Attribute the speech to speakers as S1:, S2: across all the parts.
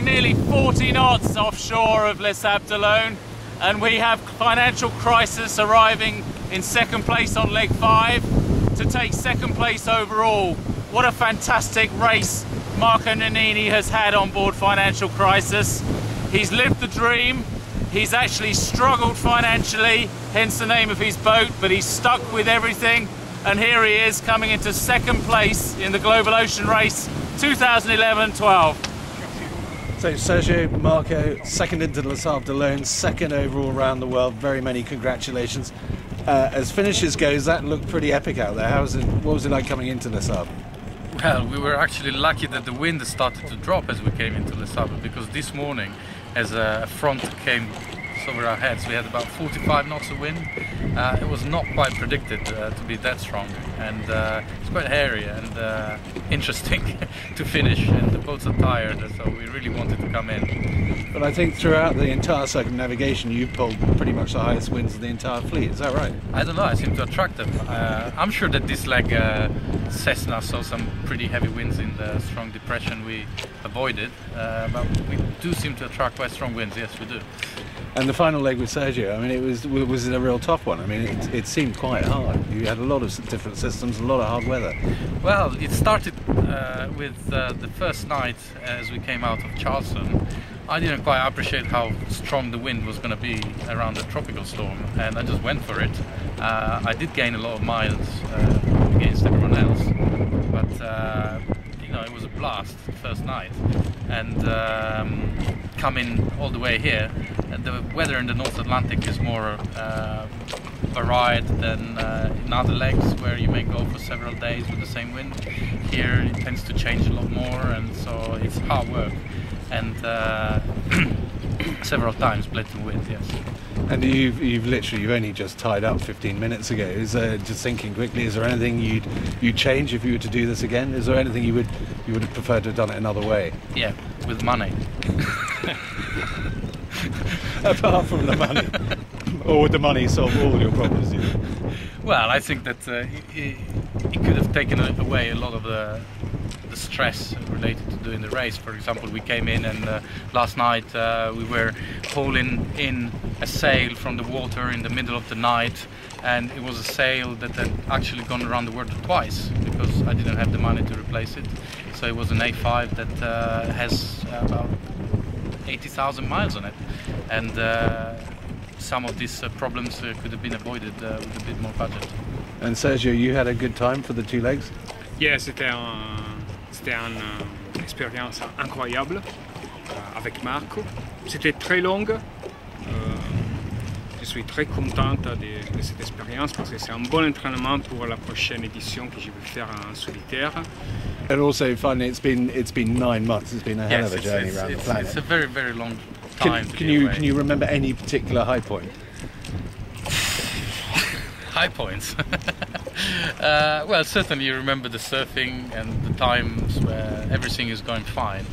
S1: going nearly 40 knots offshore of Les Sables d'Olonne, and we have financial crisis arriving in second place on leg 5 to take second place overall. What a fantastic race Marco Nannini has had on board Financial Crisis. He's lived the dream. He's actually struggled financially, hence the name of his boat, but he's stuck with everything. And here he is coming into second place in the Global Ocean Race 2011-12.
S2: So Sergio, Marco, second into Les Sables d'Olonne, second overall around the world. Very many congratulations. As finishes goes, that looked pretty epic out there. What was it like coming into Les Sables?
S3: Well, we were actually lucky that the wind started to drop as we came into Les Sables, because this morning, as a front came over our heads, we had about 45 knots of wind. It was not quite predicted to be that strong, and it's quite hairy and interesting to finish, and the boats are tired, so we really wanted to come in.
S2: But I think throughout the entire circumnavigation you pulled pretty much the highest winds of the entire fleet, is that right?
S3: I don't know, I seem to attract them. I'm sure that this leg Cessna saw some pretty heavy winds in the strong depression we avoided, but we do seem to attract quite strong winds, yes we do.
S2: And the final leg with Sergio, I mean, was it a real tough one? I mean, it seemed quite hard. You had a lot of different systems, a lot of hard weather.
S3: Well, it started with the first night as we came out of Charleston. I didn't quite appreciate how strong the wind was going to be around the tropical storm, and I just went for it. I did gain a lot of miles against everyone else, but you know, it was a blast the first night. And coming all the way here, the weather in the North Atlantic is more varied than in other legs where you may go for several days with the same wind. Here it tends to change a lot more, and so it's hard work, and several times bled to wind, yes.
S2: And you've only just tied up 15 minutes ago. Is just thinking quickly, is there anything you'd change if you were to do this again? Is there anything you would have preferred to have done it another way?
S3: Yeah, with money.
S2: Apart from the money, or would the money solve all your problems?
S3: Well, I think that it could have taken away a lot of the stress related to doing the race. For example, we came in and last night we were hauling in a sail from the water in the middle of the night, and it was a sail that had actually gone around the world twice because I didn't have the money to replace it. So it was an A5 that has about 80,000 miles on it, and some of these problems could have been avoided with a bit more budget.
S2: And Sergio, you had a good time for the 2 legs?
S4: Yeah, c'était une expérience incroyable avec Marco. C'était très long. Je suis très contente de cette expérience parce que c'est un bon entraînement pour la prochaine édition que je vais faire en solitaire.
S2: And also, finally, it's been 9 months. It's been a hell of a journey around the planet.
S3: It's a very, very long time.
S2: Can you remember any particular high point?
S3: High points. Well, certainly you remember the surfing and the times where everything is going fine,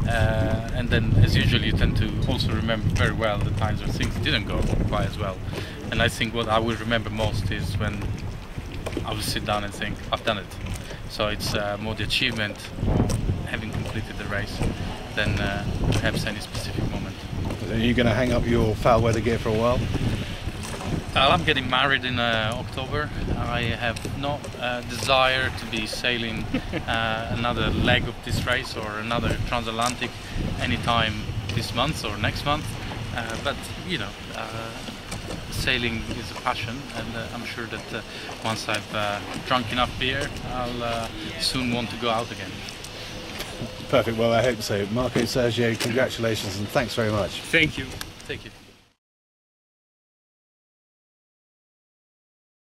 S3: and then as usual you tend to also remember very well the times where things didn't go quite as well. And I think what I will remember most is when I will sit down and think, I've done it. So it's more the achievement of having completed the race than perhaps any specific moment.
S2: Are you going to hang up your foul weather gear for a while?
S3: I'm getting married in October. I have no desire to be sailing another leg of this race or another transatlantic anytime this month or next month. But you know, sailing is a passion, and I'm sure that once I've drunk enough beer, I'll soon want to go out again.
S2: Perfect. Well, I hope so. Marco, Sergio, congratulations and thanks very much.
S4: Thank you.
S3: Thank you.